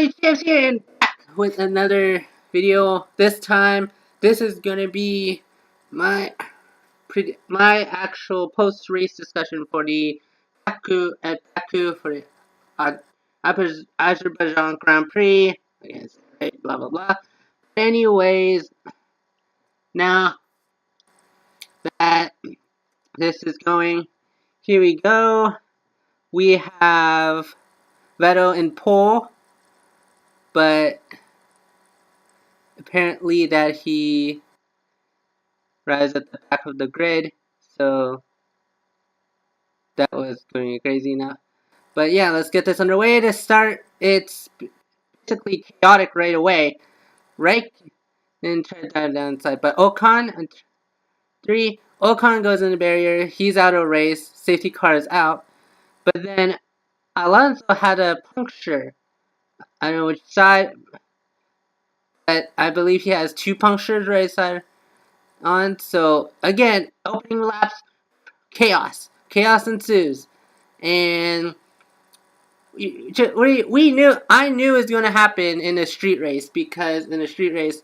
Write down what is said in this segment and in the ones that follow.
Hey, James here and back with another video. This time, this is gonna be my my actual post-race discussion for the Baku for the uh, Azerbaijan Grand Prix. Yes, right, blah blah blah. Anyways, now that this is going, here we go. We have Vettel in pole, but apparently that he rides at the back of the grid, so that was going crazy enough. But yeah, let's get this underway. To start, it's basically chaotic right away. Right? Then try to dive downside. But Ocon, 3, Ocon goes in the barrier. He's out of race. Safety car is out. But then Alonso had a puncture. I don't know which side, but I believe he has 2 punctures right side on. So again, opening laps, chaos. Chaos ensues. And I knew it was going to happen in a street race, because in a street race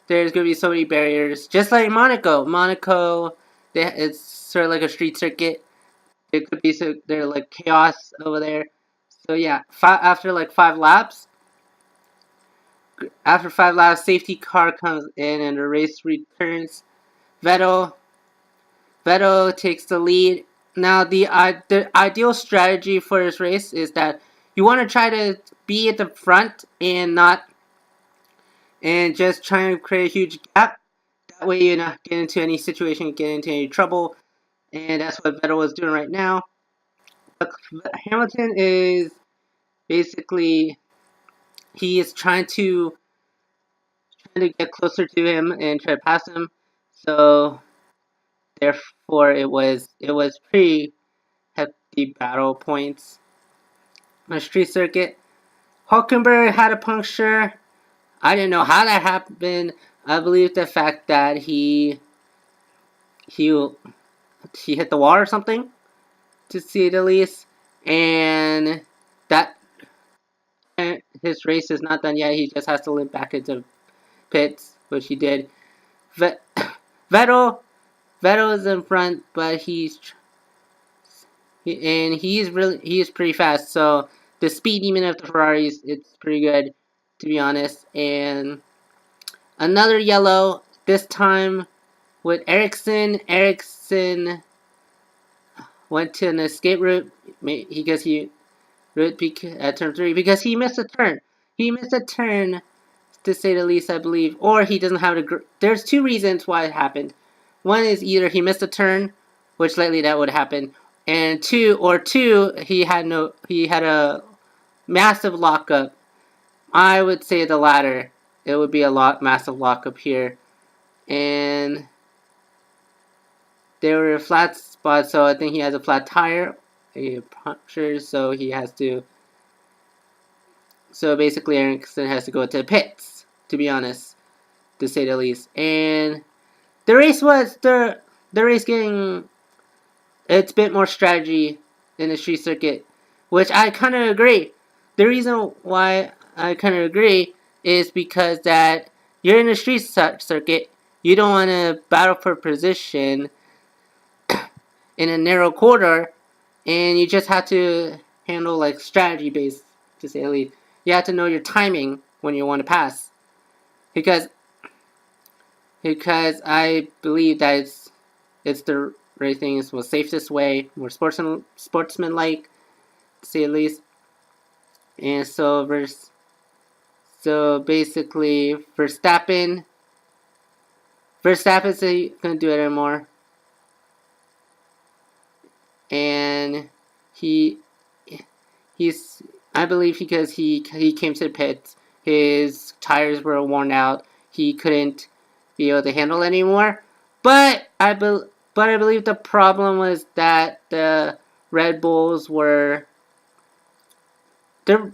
there's going to be so many barriers, just like Monaco, it's sort of like a street circuit. It could be there like chaos over there. So yeah, after 5 laps, safety car comes in and the race returns. Vettel takes the lead. Now the ideal strategy for this race is that you want to try to be at the front and just try to create a huge gap. That way you not get into any situation, get into any trouble, and that's what Vettel was doing right now. But Hamilton is basically, he is trying to get closer to him and try to pass him. So therefore, it was pretty hefty battle points on the street circuit. Hulkenberg had a puncture. I didn't know how that happened. I believe the fact that he hit the wall or something, to say the least, and that his race is not done yet. He just has to limp back into pits, which he did. Vettel is in front, but he is pretty fast. So the speed even of the Ferraris, it's pretty good, to be honest. And another yellow, this time with Ericsson. Ericsson went to an escape route because he at turn 3 because he missed a turn. He missed a turn, to say the least, I believe, or he doesn't have a. There's 2 reasons why it happened. One is either he missed a turn, which likely that would happen, and two, he had a massive lockup. I would say the latter. It would be a massive lockup here, and there were flat spots, so I think he has a flat tire, a puncture, so he has to. So basically, Ericsson has to go to the pits, to be honest, to say the least. And the race getting, it's a bit more strategy in the street circuit, which I kind of agree. The reason why I kind of agree is because that you're in a street circuit, you don't want to battle for position in a narrow corridor, and you just have to handle like strategy based, to say the least. You have to know your timing when you want to pass, because I believe that it's the right thing, is the safest way, more sportsmanlike, to say the least. And so basically Verstappen's gonna do it anymore, and he's I believe because he came to the pits, his tires were worn out, he couldn't be able to handle it anymore. But I believe the problem was that the Red Bulls were. I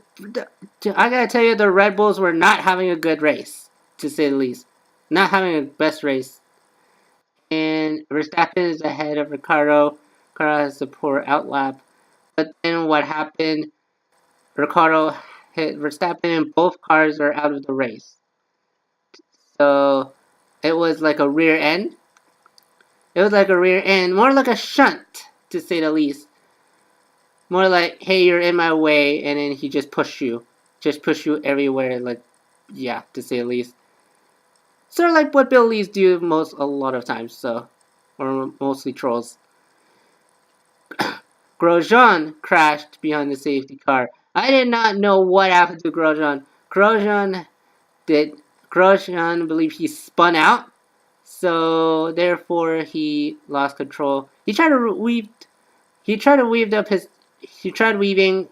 gotta tell you, the Red Bulls were not having a good race, to say the least. Not having a best race. And Verstappen is ahead of Ricardo. Ricardo has the poor outlap. But then what happened? Ricardo hit Verstappen, and both cars are out of the race. So it was like a rear end. It was like a rear end, more like a shunt, to say the least. More like, hey, you're in my way, and then he just push you everywhere. Like, yeah, to say the least. Sort of like what Billies do a lot of times. So, or mostly trolls. Grosjean crashed behind the safety car. I did not know what happened to Grosjean. Grosjean, I believe he spun out, so therefore he lost control. He tried to weave. He tried to weave up his. He tried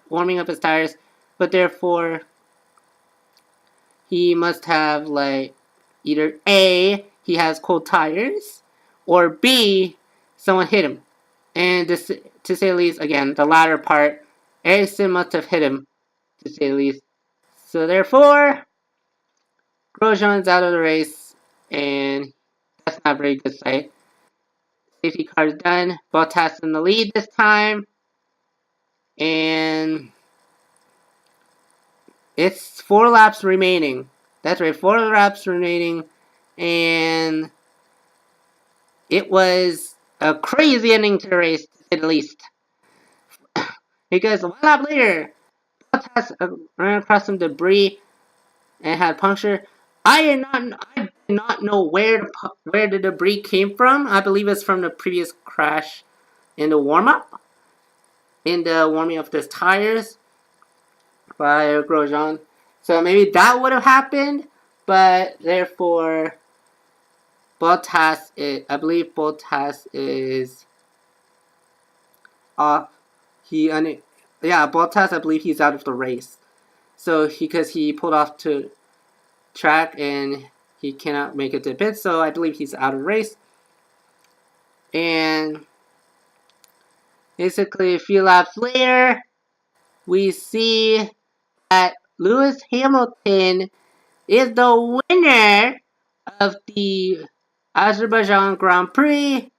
warming up his tires, but therefore he must have like either A, he has cold tires, or B, someone hit him. And to say the least, again, the latter part, Ericsson must have hit him, to say the least. So therefore, Grosjean's out of the race, and that's not a very good sight. Safety car's done. Bottas in the lead this time, and it's 4 laps remaining. That's right, 4 laps remaining, and it was a crazy ending to the race, to say the least. Because 1 lap later, Bottas ran across some debris and had puncture. I did not know where the debris came from. I believe it's from the previous crash in the warming of the tires by Grosjean. So maybe that would have happened, but therefore Bottas, I believe Bottas is off. Bottas, I believe he's out of the race. So because he pulled off to track and he cannot make it to pit, so I believe he's out of the race. And basically a few laps later, we see that Lewis Hamilton is the winner of the Azerbaijan Grand Prix,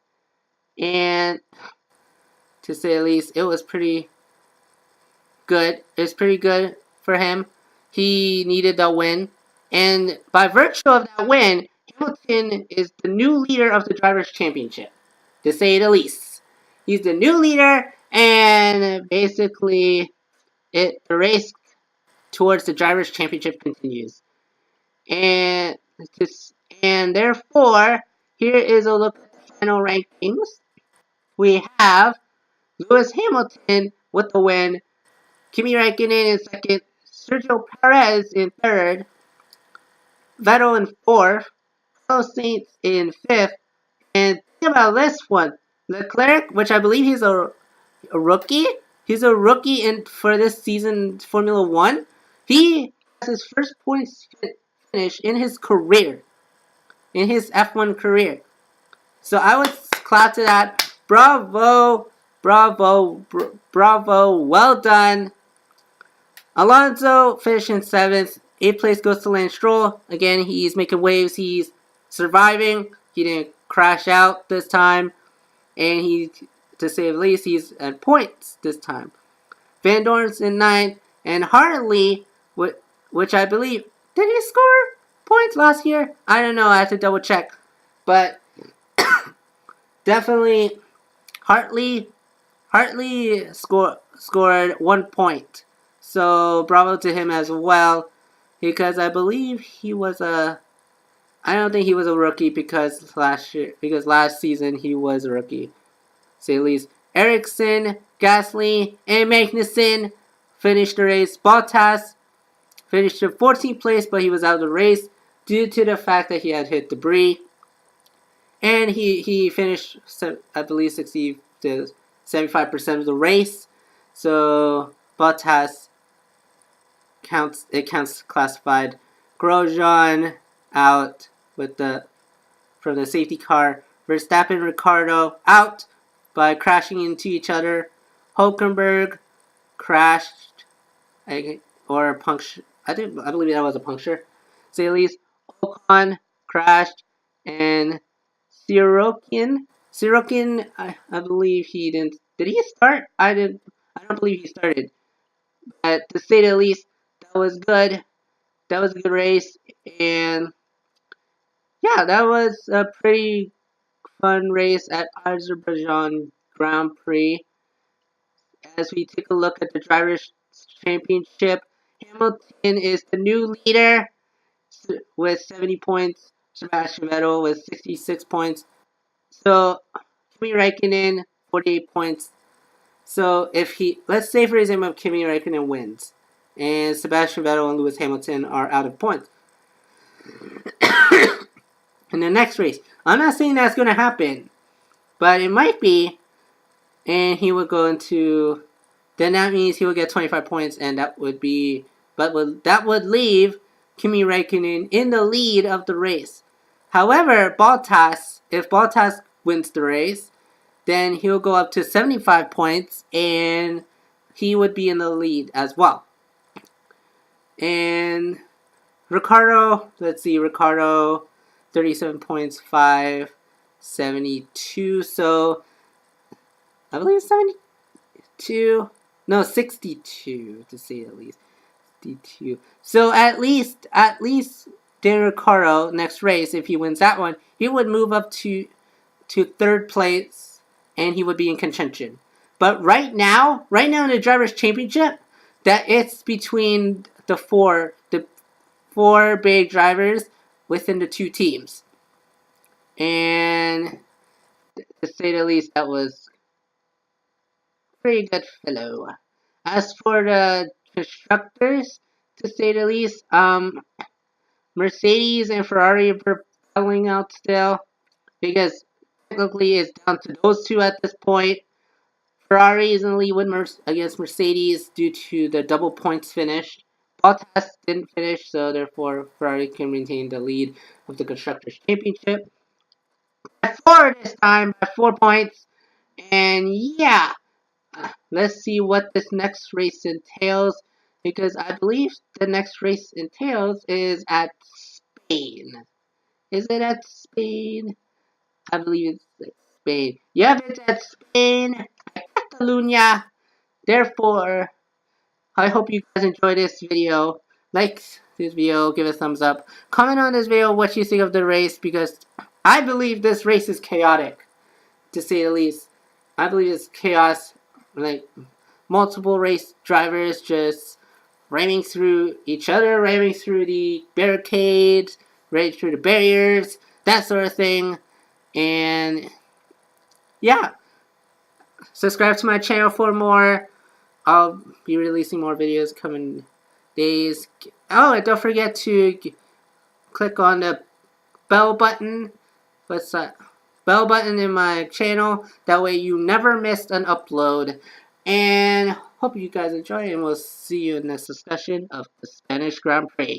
and to say the least, it was pretty good. It's pretty good for him. He needed the win, and by virtue of that win, Hamilton is the new leader of the Drivers' Championship, to say the least. He's the new leader, and basically, the race towards the Drivers' Championship continues. And therefore, here is a look at the final rankings. We have Lewis Hamilton with the win, Kimi Räikkönen in second, Sergio Perez in third, Vettel in fourth, Carlos Sainz in fifth, and think about this one, Leclerc, which I believe he's a rookie. He's a rookie for this season Formula One. He has his first points finish in his career, in his F1 career. So I would clap to that. Bravo, bravo, bravo. Well done. Alonso finished in 7th. 8th place goes to Lance Stroll. Again, he's making waves. He's surviving. He didn't crash out this time. And to say the least, he's at points this time. Van Dorn's in 9th. And Hartley, which I believe, did he score points last year? I don't know. I have to double check. But definitely, Hartley scored 1 point. So bravo to him as well, because I believe he was I don't think he was a rookie because last season he was a rookie. Say at least. Ericsson, Gasly, and Magnussen finished the race. Bottas finished in 14th place, but he was out of the race due to the fact that he had hit debris. And he finished, I believe, 60 to 75% of the race. So Bottas counts classified. Grosjean out from the safety car. Verstappen and Ricciardo out by crashing into each other. Hulkenberg crashed or puncture. I believe that was a puncture. Say at least. Ocon crashed, and Sorokin, I believe he didn't. Did he start? I don't believe he started. But to say the least, that was good. That was a good race, and yeah, that was a pretty fun race at Azerbaijan Grand Prix. As we take a look at the Drivers' Championship, Hamilton is the new leader with 70 points. Sebastian Vettel with 66 points. So Kimi Räikkönen 48 points. So if he, let's say for example, Kimi Räikkönen wins, and Sebastian Vettel and Lewis Hamilton are out of points in the next race. I'm not saying that's going to happen, but it might be, and he would go into. Then that means he would get 25 points, and that would be, that would leave Kimi Räikkönen in the lead of the race. However, if Bottas wins the race, then he'll go up to 75 points, and he would be in the lead as well. And Ricardo, 37 points, 572. So I believe 72. No, 62 to say the least. 62. So at least Dan Ricardo next race, if he wins that one, he would move up to third place, and he would be in contention. But right now in the Drivers' Championship, that it's between the four big drivers within the two teams. And to say the least, that was pretty good fellow. As for the constructors, to say the least, Mercedes and Ferrari are battling out still, because technically it's down to those two at this point. Ferrari is in the lead against Mercedes due to the double points finish. Bottas didn't finish, so therefore Ferrari can maintain the lead of the Constructors' Championship. By 4 this time, by 4 points. And yeah, let's see what this next race entails, because I believe the next race entails is at Spain. Is it at Spain? I believe it's at Spain. Yep, it's at Spain, Catalunya. Therefore, I hope you guys enjoyed this video. Like this video, give it a thumbs up. Comment on this video what you think of the race, because I believe this race is chaotic, to say the least. I believe it's chaos, like multiple race drivers just ramming through each other, ramming through the barricades, right through the barriers, that sort of thing. And yeah, subscribe to my channel for more. I'll be releasing more videos coming days. Oh, and don't forget to click on the bell button. What's that? Bell button in my channel. That way you never miss an upload. And hope you guys enjoy, and we'll see you in the next discussion of the Spanish Grand Prix.